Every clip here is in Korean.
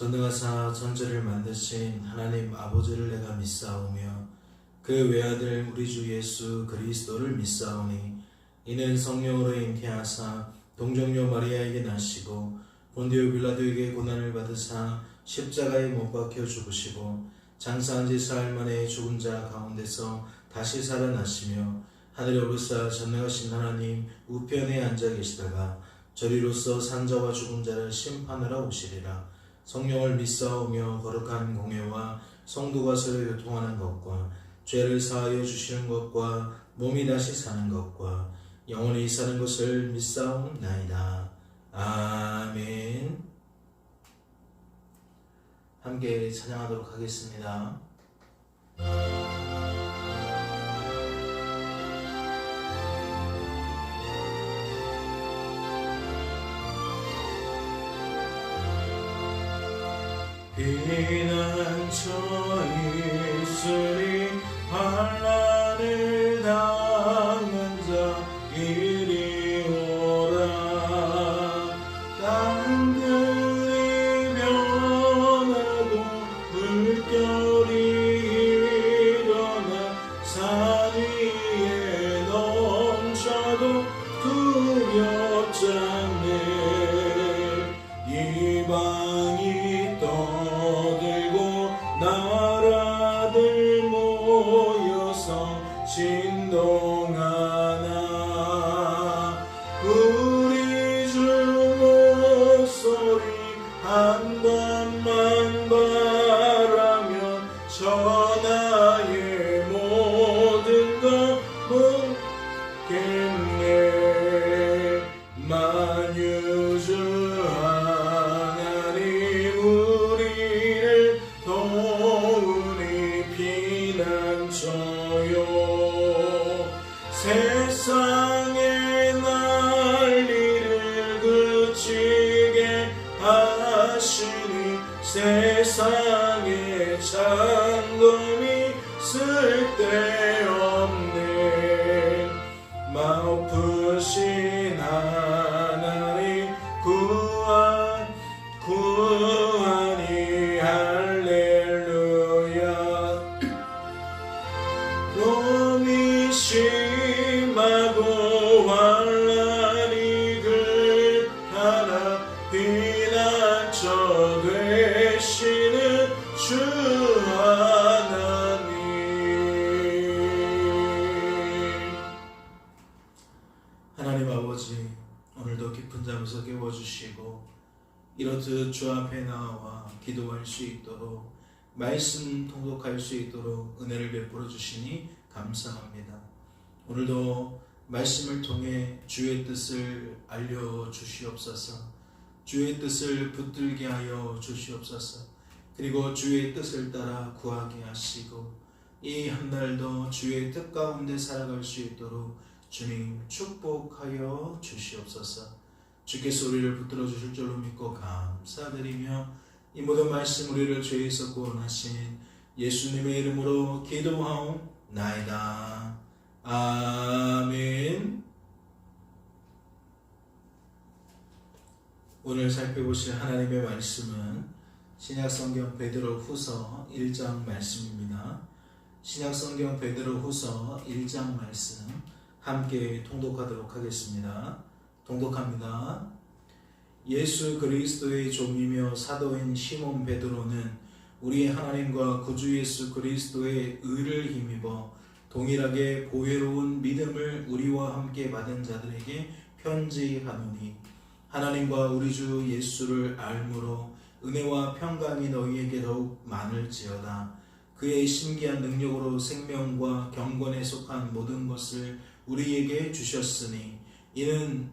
전능하사 천지를 만드신 하나님 아버지를 내가 믿사오며 그 외아들 우리 주 예수 그리스도를 믿사오니 이는 성령으로 잉태하사 동정녀 마리아에게 나시고 본디오 빌라도에게 고난을 받으사 십자가에 못 박혀 죽으시고 장사한 지 사흘 만에 죽은 자 가운데서 다시 살아나시며 하늘에 오르사 전능하신 하나님 우편에 앉아 계시다가 저리로서 산자와 죽은 자를 심판하러 오시리라. 성령을 믿사오며 거룩한 공회와 성도가 서로 교통하는 것과 죄를 사하여 주시는 것과 몸이 다시 사는 것과 영원히 사는 것을 믿사옵나이다. 아멘. 함께 찬양하도록 하겠습니다. 피난처 있으리 환난을 당한 자 이리 오라. 땅들이 변하고 물결이 일어나 산 위에 넘쳐도 두렵지 않네. 이방이 떠들고 나라들 모여서 진동하나 우리 주 목소리 한 번만 바라면 천하의 모든 것 묻겠네. 만유주 하나님 우리를 도우니 피난처요. 세상의 난리를 그치게 하시니 세상의 잔금이 쓸데없네. 마옵으신 하나님 구하니 할렐루야. 몸이 심하고 환난이 극하나 피난처 되시는 주 하나님. 하나님 아버지, 오늘도 깊은 잠에서 깨워주시고 이렇듯 주 앞에 나와 기도할 수 있도록 말씀 통독할 수 있도록 은혜를 베풀어 주시니 감사합니다. 오늘도 말씀을 통해 주의 뜻을 알려주시옵소서. 주의 뜻을 붙들게 하여 주시옵소서. 그리고 주의 뜻을 따라 구하게 하시고 이 한날도 주의 뜻 가운데 살아갈 수 있도록 주님 축복하여 주시옵소서. 주께서 우리를 붙들어 주실 줄로 믿고 감사드리며 이 모든 말씀 우리를 죄에서 구원하신 예수님의 이름으로 기도하옵나이다. 아멘. 오늘 살펴보실 하나님의 말씀은 신약성경 베드로후서 1장 말씀입니다. 신약성경 베드로후서 1장 말씀 함께 통독하도록 하겠습니다. 통독합니다. 예수 그리스도의 종이며 사도인 시몬 베드로는 우리 하나님과 구주 예수 그리스도의 의를 힘입어 동일하게 보혜로운 믿음을 우리와 함께 받은 자들에게 편지하노니 하나님과 우리 주 예수를 알므로 은혜와 평강이 너희에게 더욱 많을지어다. 그의 신기한 능력으로 생명과 경건에 속한 모든 것을 우리에게 주셨으니 이는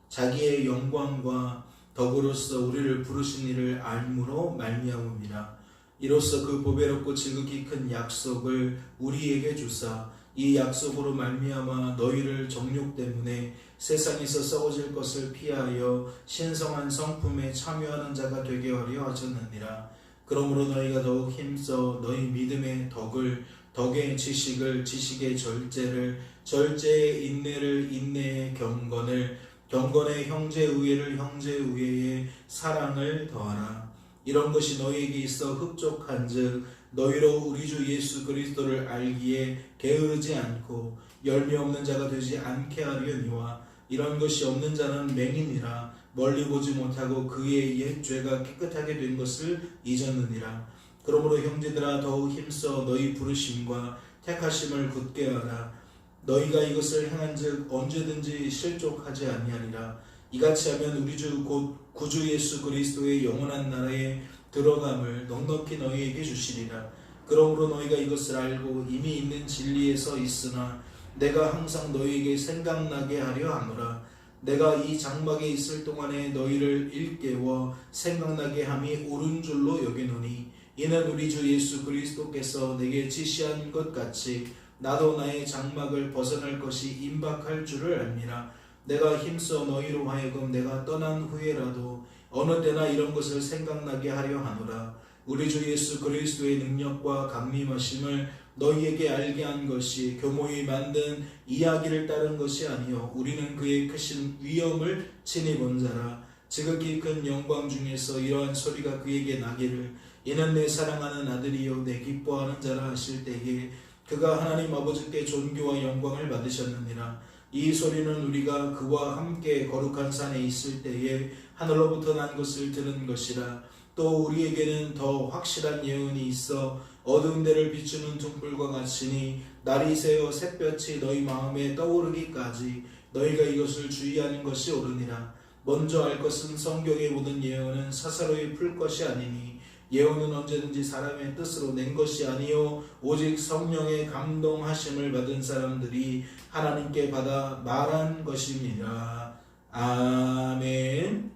자기의 영광과 덕으로서 우리를 부르신 이를 알므로 말미암음이라. 이로써 그 보배롭고 지극히 큰 약속을 우리에게 주사 이 약속으로 말미암아 너희를 정욕 때문에 세상에서 썩어질 것을 피하여 신성한 성품에 참여하는 자가 되게 하려 하셨느니라. 그러므로 너희가 더욱 힘써 너희 믿음의 덕을, 덕의 지식을, 지식의 절제를, 절제의 인내를, 인내의 경건을, 경건의 형제 우애를, 형제 우애의 사랑을 더하라. 이런 것이 너희에게 있어 흡족한즉 너희로 우리 주 예수 그리스도를 알기에 게으르지 않고 열매 없는 자가 되지 않게 하려니와 이런 것이 없는 자는 맹인이라 멀리 보지 못하고 그의 옛 죄가 깨끗하게 된 것을 잊었느니라. 그러므로 형제들아 더욱 힘써 너희 부르심과 택하심을 굳게 하라. 너희가 이것을 행한즉 언제든지 실족하지 아니하리라. 이같이 하면 우리 주 곧 구주 예수 그리스도의 영원한 나라에 들어감을 넉넉히 너희에게 주시리라. 그러므로 너희가 이것을 알고 이미 있는 진리에 서 있으나 내가 항상 너희에게 생각나게 하려 하노라. 내가 이 장막에 있을 동안에 너희를 일깨워 생각나게 함이 옳은 줄로 여기노니 이는 우리 주 예수 그리스도께서 내게 지시한 것 같이 나도 나의 장막을 벗어날 것이 임박할 줄을 압니다. 내가 힘써 너희로 하여금 내가 떠난 후에라도 어느 때나 이런 것을 생각나게 하려 하노라. 우리 주 예수 그리스도의 능력과 강림하심을 너희에게 알게 한 것이 교모히 만든 이야기를 따른 것이 아니요 우리는 그의 크신 위엄을 친히 본 자라. 지극히 큰 영광 중에서 이러한 소리가 그에게 나기를 이는 내 사랑하는 아들이요 내 기뻐하는 자라 하실 때에 그가 하나님 아버지께 존귀와 영광을 받으셨느니라. 이 소리는 우리가 그와 함께 거룩한 산에 있을 때에 하늘로부터 난 것을 들은 것이라. 또 우리에게는 더 확실한 예언이 있어 어두운 데를 비추는 등불과 같으니 날이 새어 샛볕이 너희 마음에 떠오르기까지 너희가 이것을 주의하는 것이 옳으니라. 먼저 알 것은 성경의 모든 예언은 사사로이 풀 것이 아니니 예언은 언제든지 사람의 뜻으로 낸 것이 아니요 오직 성령의 감동하심을 받은 사람들이 하나님께 받아 말한 것입니다. 아멘.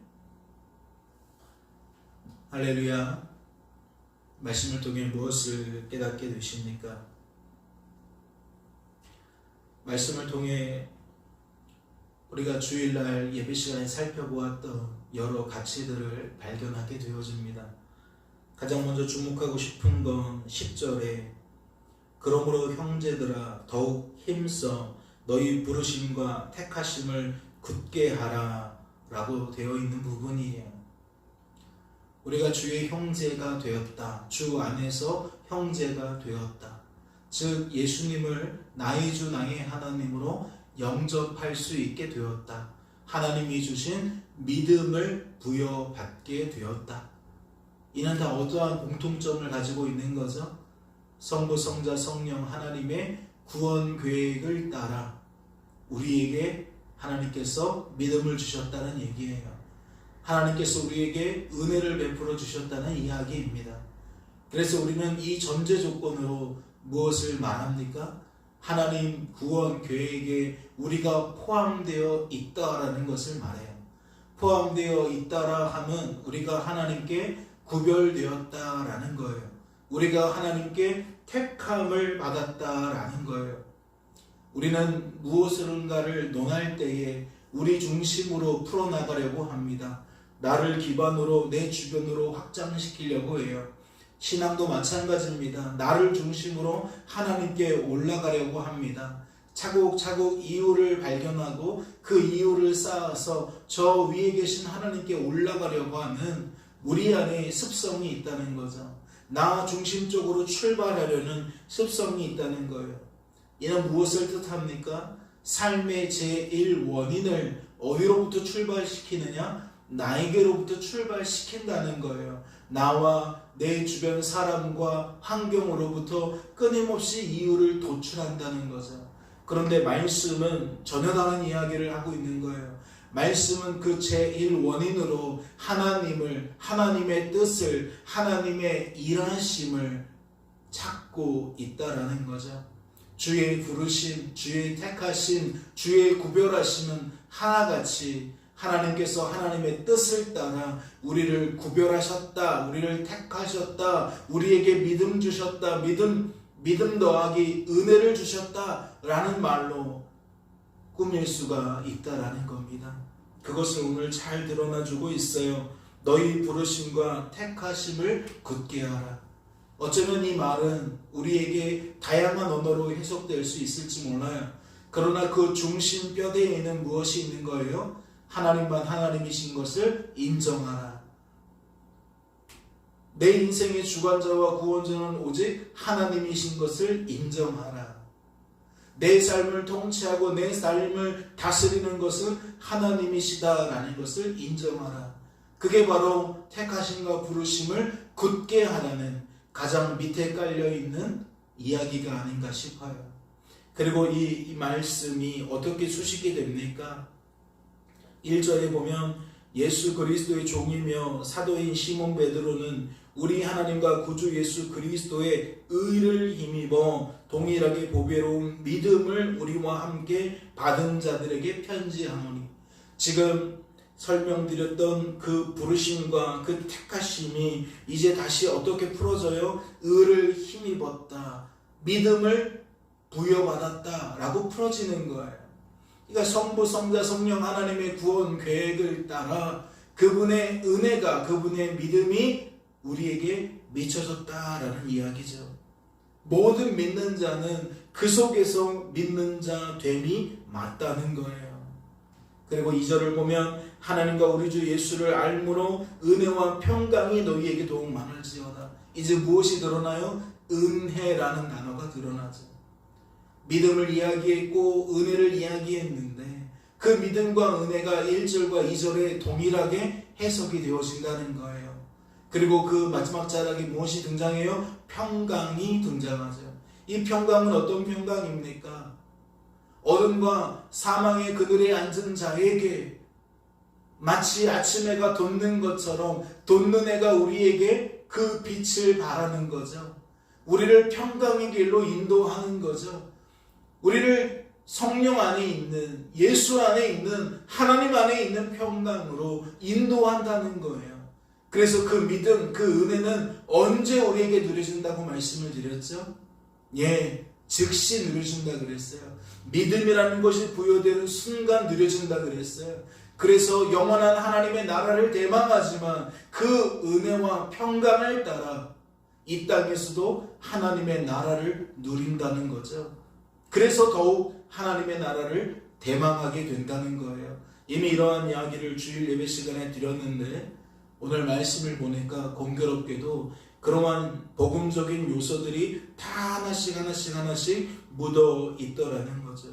할렐루야. 말씀을 통해 무엇을 깨닫게 되십니까? 말씀을 통해 우리가 주일날 예배 시간에 살펴보았던 여러 가치들을 발견하게 되어집니다. 가장 먼저 주목하고 싶은 건 10절에 그러므로 형제들아 더욱 힘써 너희 부르심과 택하심을 굳게 하라 라고 되어 있는 부분이에요. 우리가 주의 형제가 되었다. 주 안에서 형제가 되었다. 즉 예수님을 나의 주 나의 하나님으로 영접할 수 있게 되었다. 하나님이 주신 믿음을 부여받게 되었다. 이는 다 어떠한 공통점을 가지고 있는 거죠? 성부, 성자, 성령 하나님의 구원 계획을 따라 우리에게 하나님께서 믿음을 주셨다는 얘기예요. 하나님께서 우리에게 은혜를 베풀어 주셨다는 이야기입니다. 그래서 우리는 이 전제 조건으로 무엇을 말합니까? 하나님 구원 계획에 우리가 포함되어 있다라는 것을 말해요. 포함되어 있다라 함은 우리가 하나님께 구별되었다라는 거예요. 우리가 하나님께 택함을 받았다라는 거예요. 우리는 무엇인가를 논할 때에 우리 중심으로 풀어나가려고 합니다. 나를 기반으로 내 주변으로 확장시키려고 해요. 신앙도 마찬가지입니다. 나를 중심으로 하나님께 올라가려고 합니다. 차곡차곡 이유를 발견하고 그 이유를 쌓아서 저 위에 계신 하나님께 올라가려고 하는 우리 안에 습성이 있다는 거죠. 나 중심적으로 출발하려는 습성이 있다는 거예요. 이는 무엇을 뜻합니까? 삶의 제1원인을 어디로부터 출발시키느냐? 나에게로부터 출발시킨다는 거예요. 나와 내 주변 사람과 환경으로부터 끊임없이 이유를 도출한다는 거죠. 그런데 말씀은 전혀 다른 이야기를 하고 있는 거예요. 말씀은 그 제1원인으로 하나님을, 하나님의 뜻을, 하나님의 일하심을 찾고 있다라는 거죠. 주의 부르심, 주의 택하심, 주의 구별하심은 하나같이 하나님께서 하나님의 뜻을 따라 우리를 구별하셨다, 우리를 택하셨다, 우리에게 믿음 주셨다, 믿음 더하기 은혜를 주셨다라는 말로 꾸밀 수가 있다라는 겁니다. 그것을 오늘 잘 드러나주고 있어요. 너희 부르심과 택하심을 굳게 하라. 어쩌면 이 말은 우리에게 다양한 언어로 해석될 수 있을지 몰라요. 그러나 그 중심 뼈대에는 무엇이 있는 거예요? 하나님만 하나님이신 것을 인정하라. 내 인생의 주관자와 구원자는 오직 하나님이신 것을 인정하라. 내 삶을 통치하고 내 삶을 다스리는 것은 하나님이시다라는 것을 인정하라. 그게 바로 택하심과 부르심을 굳게 하라는 가장 밑에 깔려있는 이야기가 아닌가 싶어요. 그리고 이 말씀이 어떻게 수식이 됩니까? 1절에 보면 예수 그리스도의 종이며 사도인 시몬 베드로는 우리 하나님과 구주 예수 그리스도의 의를 힘입어 동일하게 보배로운 믿음을 우리와 함께 받은 자들에게 편지하노니. 지금 설명드렸던 그 부르심과 그 택하심이 이제 다시 어떻게 풀어져요? 의를 힘입었다, 믿음을 부여받았다 라고 풀어지는 거예요. 그러니까 성부, 성자, 성령 하나님의 구원 계획을 따라 그분의 은혜가, 그분의 믿음이 우리에게 미쳐졌다라는 이야기죠. 모든 믿는 자는 그 속에서 믿는 자 됨이 맞다는 거예요. 그리고 2절을 보면 하나님과 우리 주 예수를 알므로 은혜와 평강이 너희에게 더욱 많을지어다. 이제 무엇이 드러나요? 은혜라는 단어가 드러나죠. 믿음을 이야기했고 은혜를 이야기했는데 그 믿음과 은혜가 1절과 2절에 동일하게 해석이 되어진다는 거예요. 그리고 그 마지막 자락에 무엇이 등장해요? 평강이 등장하죠. 이 평강은 어떤 평강입니까? 어둠과 사망의 그늘에 앉은 자에게 마치 아침 해가 돋는 것처럼 돋는 해가 우리에게 그 빛을 발하는 거죠. 우리를 평강의 길로 인도하는 거죠. 우리를 성령 안에 있는, 예수 안에 있는, 하나님 안에 있는 평강으로 인도한다는 거예요. 그래서 그 믿음, 그 은혜는 언제 우리에게 누려진다고 말씀을 드렸죠? 즉시 누려진다 그랬어요. 믿음이라는 것이 부여되는 순간 누려진다 그랬어요. 그래서 영원한 하나님의 나라를 대망하지만 그 은혜와 평강을 따라 이 땅에서도 하나님의 나라를 누린다는 거죠. 그래서 더욱 하나님의 나라를 대망하게 된다는 거예요. 이미 이러한 이야기를 주일 예배 시간에 드렸는데 오늘 말씀을 보니까 공교롭게도 그러한 복음적인 요소들이 다 하나씩 묻어 있더라는 거죠.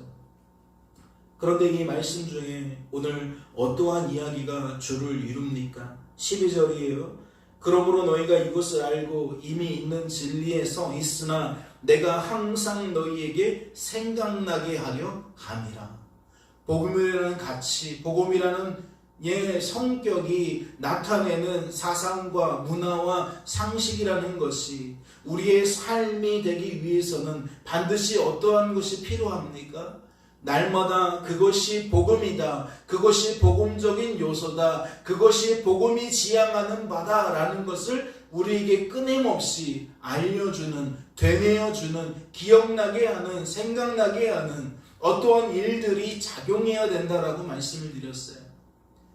그런데 이 말씀 중에 오늘 어떠한 이야기가 주를 이룹니까? 12절이에요. 그러므로 너희가 이것을 알고 이미 있는 진리에 서 있으나 내가 항상 너희에게 생각나게 하려 함이라. 복음이라는 가치, 복음이라는 성격이 나타내는 사상과 문화와 상식이라는 것이 우리의 삶이 되기 위해서는 반드시 어떠한 것이 필요합니까? 날마다 그것이 복음이다, 그것이 복음적인 요소다, 그것이 복음이 지향하는 바다라는 것을 우리에게 끊임없이 알려주는, 되뇌어주는, 기억나게 하는, 생각나게 하는 어떠한 일들이 작용해야 된다라고 말씀을 드렸어요.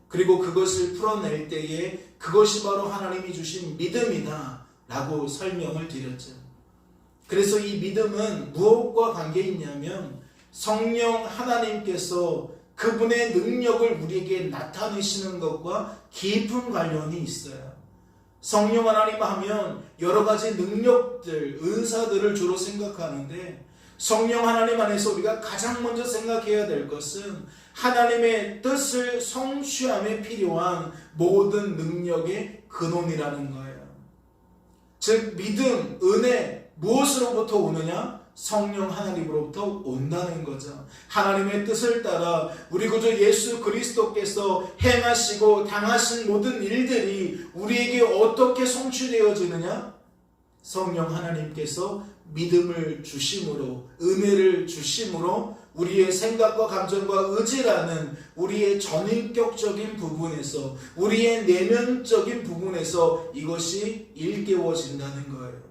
그리고 그것을 풀어낼 때에 그것이 바로 하나님이 주신 믿음이다 라고 설명을 드렸죠. 그래서 이 믿음은 무엇과 관계 있냐면 성령 하나님께서 그분의 능력을 우리에게 나타내시는 것과 깊은 관련이 있어요. 성령 하나님 하면 여러 가지 능력들, 은사들을 주로 생각하는데 성령 하나님 안에서 우리가 가장 먼저 생각해야 될 것은 하나님의 뜻을 성취함에 필요한 모든 능력의 근원이라는 거예요. 즉 믿음, 은혜 무엇으로부터 오느냐? 성령 하나님으로부터 온다는 거죠. 하나님의 뜻을 따라 우리 구주 예수 그리스도께서 행하시고 당하신 모든 일들이 우리에게 어떻게 성취되어지느냐? 성령 하나님께서 믿음을 주심으로, 은혜를 주심으로 우리의 생각과 감정과 의지라는 우리의 전인격적인 부분에서, 우리의 내면적인 부분에서 이것이 일깨워진다는 거예요.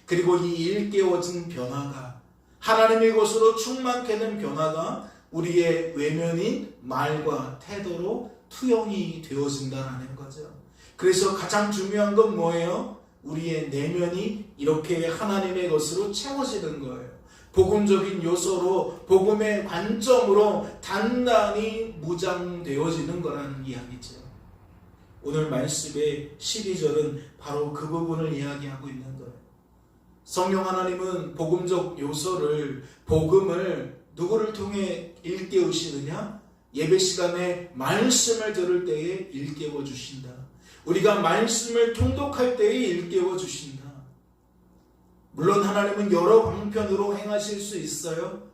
그리고 이 일깨워진 변화가, 하나님의 것으로 충만케 된 변화가 우리의 외면인 말과 태도로 투영이 되어진다는 거죠. 그래서 가장 중요한 건 뭐예요? 우리의 내면이 이렇게 하나님의 것으로 채워지는 거예요. 복음적인 요소로, 복음의 관점으로 단단히 무장되어지는 거라는 이야기죠. 오늘 말씀의 12절은 바로 그 부분을 이야기하고 있는 거예요. 성령 하나님은 복음적 요소를, 복음을 누구를 통해 일깨우시느냐? 예배 시간에 말씀을 들을 때에 일깨워 주신다. 우리가 말씀을 통독할 때에 일깨워 주신다. 물론 하나님은 여러 방편으로 행하실 수 있어요.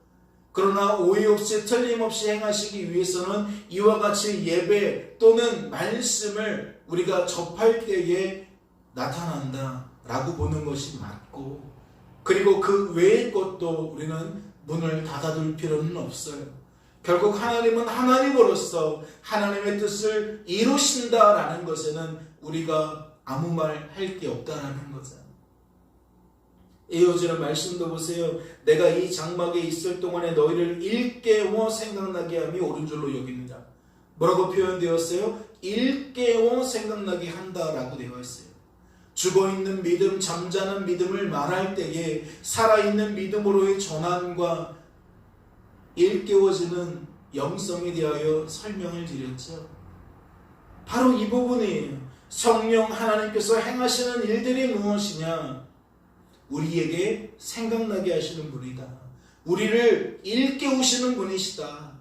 그러나 오해 없이 틀림없이 행하시기 위해서는 이와 같이 예배 또는 말씀을 우리가 접할 때에 나타난다 라고 보는 것이 맞고, 그리고 그 외의 것도 우리는 문을 닫아둘 필요는 없어요. 결국 하나님은 하나님으로서 하나님의 뜻을 이루신다라는 것에는 우리가 아무 말 할 게 없다라는 거죠. 이어지는 말씀도 보세요. 내가 이 장막에 있을 동안에 너희를 일깨워 생각나게 함이 옳은 줄로 여깁니다. 뭐라고 표현되었어요? 일깨워 생각나게 한다라고 되어 있어요. 죽어있는 믿음, 잠자는 믿음을 말할 때에 살아있는 믿음으로의 전환과 일깨워지는 영성에 대하여 설명을 드렸죠. 바로 이 부분이에요. 성령 하나님께서 행하시는 일들이 무엇이냐? 우리에게 생각나게 하시는 분이다. 우리를 일깨우시는 분이시다.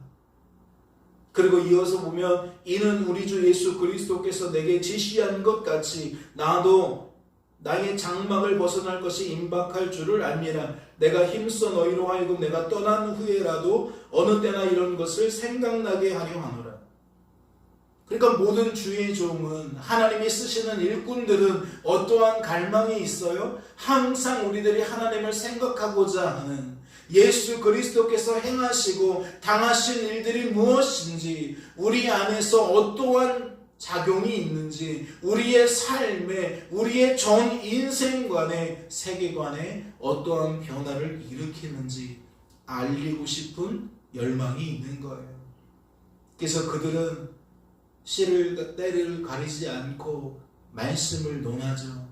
그리고 이어서 보면 이는 우리 주 예수 그리스도께서 내게 지시한 것 같이 나도 나의 장막을 벗어날 것이 임박할 줄을 알미라. 내가 힘써 너희로 하여금 내가 떠난 후에라도 어느 때나 이런 것을 생각나게 하려 하노라. 그러니까 모든 주의 종은, 하나님이 쓰시는 일꾼들은 어떠한 갈망이 있어요? 항상 우리들이 하나님을 생각하고자 하는, 예수 그리스도께서 행하시고 당하신 일들이 무엇인지, 우리 안에서 어떠한 작용이 있는지, 우리의 삶에, 우리의 전 인생관의 세계관에 어떠한 변화를 일으키는지 알리고 싶은 열망이 있는 거예요. 그래서 그들은 씨를 때를 가리지 않고 말씀을 논하죠.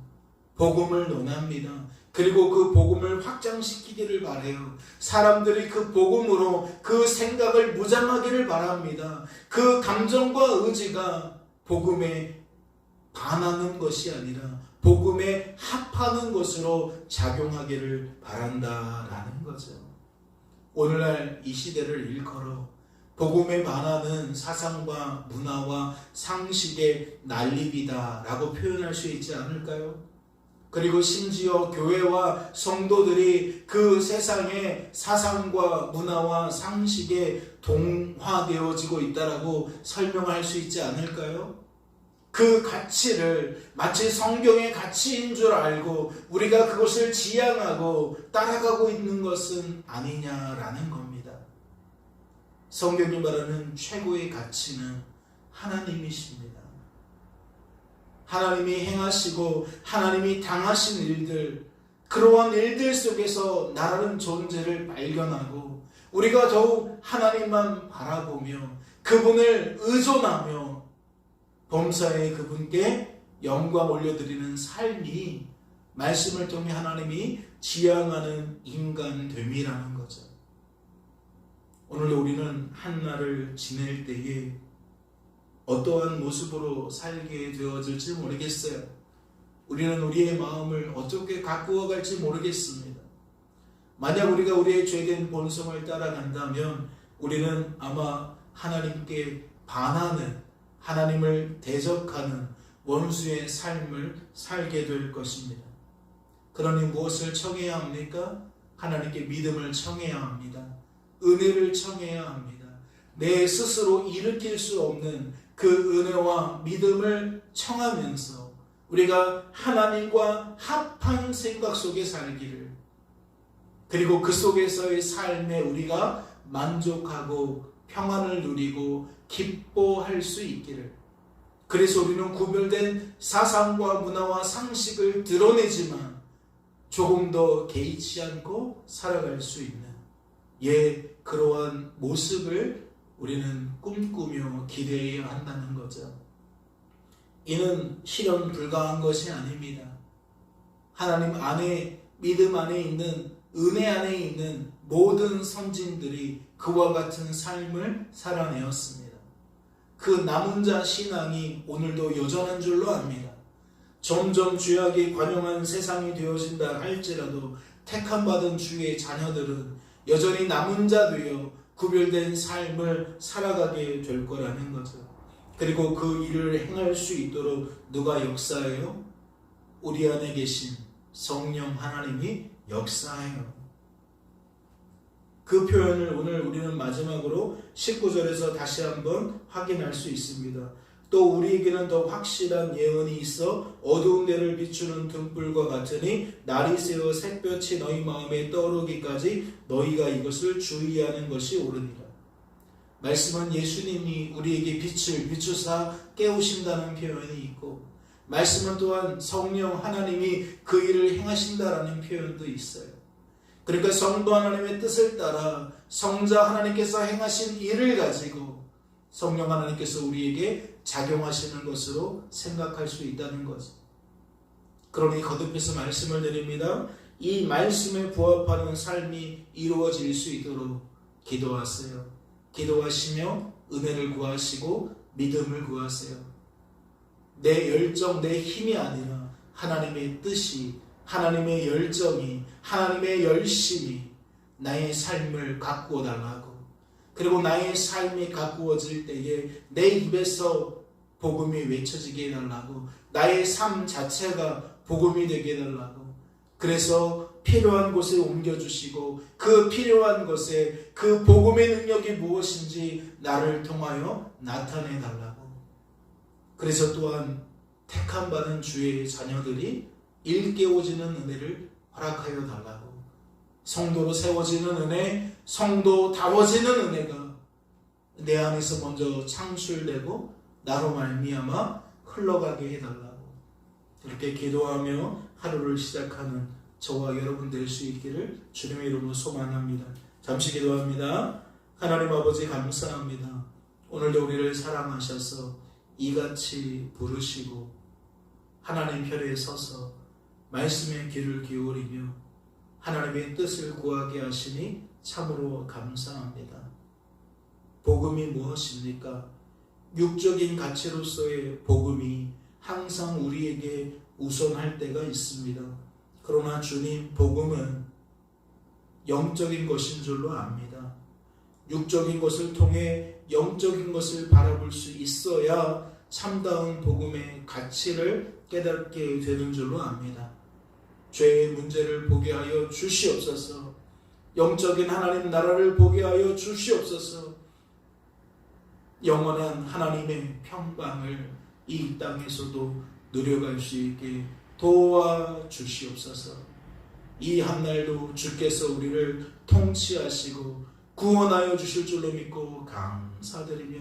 복음을 논합니다. 그리고 그 복음을 확장시키기를 바라요. 사람들이 그 복음으로 그 생각을 무장하기를 바랍니다. 그 감정과 의지가 복음에 반하는 것이 아니라 복음에 합하는 것으로 작용하기를 바란다라는 거죠. 오늘날 이 시대를 일컬어 복음에 반하는 사상과 문화와 상식의 난립이다 라고 표현할 수 있지 않을까요? 그리고 심지어 교회와 성도들이 그 세상의 사상과 문화와 상식에 동화되어지고 있다라고 설명할 수 있지 않을까요? 그 가치를 마치 성경의 가치인 줄 알고 우리가 그것을 지향하고 따라가고 있는 것은 아니냐라는 겁니다. 성경이 말하는 최고의 가치는 하나님이십니다. 하나님이 행하시고 하나님이 당하신 일들, 그러한 일들 속에서 나라는 존재를 발견하고 우리가 더욱 하나님만 바라보며 그분을 의존하며 범사에 그분께 영광 올려드리는 삶이 말씀을 통해 하나님이 지향하는 인간됨이라는 거죠. 오늘 우리는 한날을 지낼 때에 어떠한 모습으로 살게 되어질지 모르겠어요. 우리는 우리의 마음을 어떻게 가꾸어 갈지 모르겠습니다. 만약 우리가 우리의 죄된 본성을 따라간다면 우리는 아마 하나님께 반하는, 하나님을 대적하는 원수의 삶을 살게 될 것입니다. 그러니 무엇을 청해야 합니까? 하나님께 믿음을 청해야 합니다. 은혜를 청해야 합니다. 내 스스로 일으킬 수 없는 그 은혜와 믿음을 청하면서 우리가 하나님과 합한 생각 속에 살기를, 그리고 그 속에서의 삶에 우리가 만족하고 평안을 누리고 기뻐할 수 있기를, 그래서 우리는 구별된 사상과 문화와 상식을 드러내지만 조금 더 개의치 않고 살아갈 수 있는 그러한 모습을 우리는 꿈꾸며 기대해야 한다는 거죠. 이는 실현 불가한 것이 아닙니다. 하나님 안에, 믿음 안에 있는, 은혜 안에 있는 모든 선진들이 그와 같은 삶을 살아내었습니다. 그 남은 자 신앙이 오늘도 여전한 줄로 압니다. 점점 죄악에 관용한 세상이 되어진다 할지라도 택함받은 주의 자녀들은 여전히 남은 자 되어 구별된 삶을 살아가게 될 거라는 거죠. 그리고 그 일을 행할 수 있도록 누가 역사해요? 우리 안에 계신 성령 하나님이 역사해요. 그 표현을 오늘 우리는 마지막으로 19절에서 다시 한번 확인할 수 있습니다. 또 우리에게는 더 확실한 예언이 있어 어두운 데를 비추는 등불과 같으니 날이 새어 샛볕이 너희 마음에 떠오르기까지 너희가 이것을 주의하는 것이 옳으니라. 말씀은 예수님이 우리에게 빛을 비추사 깨우신다는 표현이 있고, 말씀은 또한 성령 하나님이 그 일을 행하신다라는 표현도 있어요. 그러니까 성도 하나님의 뜻을 따라 성자 하나님께서 행하신 일을 가지고 성령 하나님께서 우리에게 작용하시는 것으로 생각할 수 있다는 거죠. 그러니 거듭해서 말씀을 드립니다. 이 말씀에 부합하는 삶이 이루어질 수 있도록 기도하세요. 기도하시며 은혜를 구하시고 믿음을 구하세요. 내 열정, 내 힘이 아니라 하나님의 뜻이, 하나님의 열정이, 하나님의 열심이 나의 삶을 가꾸어 달라고, 그리고 나의 삶이 가꾸어질 때에 내 입에서 복음이 외쳐지게 해달라고, 나의 삶 자체가 복음이 되게 해달라고, 그래서 필요한 곳에 옮겨주시고 그 필요한 것에 그 복음의 능력이 무엇인지 나를 통하여 나타내달라고, 그래서 또한 택함받은 주의 자녀들이 일깨워지는 은혜를 허락하여 달라고, 성도로 세워지는 은혜, 성도다워지는 은혜가 내 안에서 먼저 창출되고 나로 말미암아 흘러가게 해달라고, 그렇게 기도하며 하루를 시작하는 저와 여러분 될 수 있기를 주님의 이름으로 소망합니다. 잠시 기도합니다. 하나님 아버지 감사합니다. 오늘도 우리를 사랑하셔서 이같이 부르시고 하나님 편에 서서 말씀의 귀를 기울이며 하나님의 뜻을 구하게 하시니 참으로 감사합니다. 복음이 무엇입니까? 육적인 가치로서의 복음이 항상 우리에게 우선할 때가 있습니다. 그러나 주님, 복음은 영적인 것인 줄로 압니다. 육적인 것을 통해 영적인 것을 바라볼 수 있어야 참다운 복음의 가치를 깨닫게 되는 줄로 압니다. 죄의 문제를 보게 하여 주시옵소서. 영적인 하나님 나라를 보게 하여 주시옵소서. 영원한 하나님의 평강을 이 땅에서도 누려갈 수 있게 도와주시옵소서. 이 한날도 주께서 우리를 통치하시고 구원하여 주실 줄로 믿고 감사드리며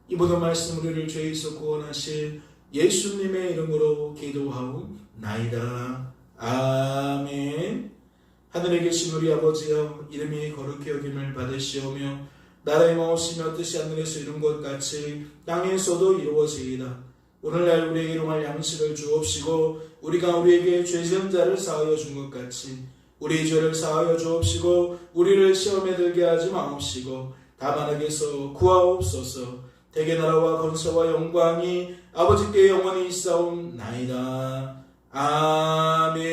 이 모든 말씀 우리를 죄에서 구원하실 예수님의 이름으로 기도하옵나이다. 아멘. 하늘에 계신 우리 아버지여, 이름이 거룩히 여김을 받으시오며 나라의 마옵시며 뜻이 하늘에서 이룬 것 같이 땅에서도 이루어지이다. 오늘날 우리에게 일용할 양식을 주옵시고 우리가 우리에게 죄 지은 자를 사하여 준 것 같이 우리의 죄를 사하여 주옵시고 우리를 시험에 들게 하지 마옵시고 다만 악에서 구하옵소서. 대개 나라와 권세와 영광이 아버지께 영원히 있사옵나이다. 아멘.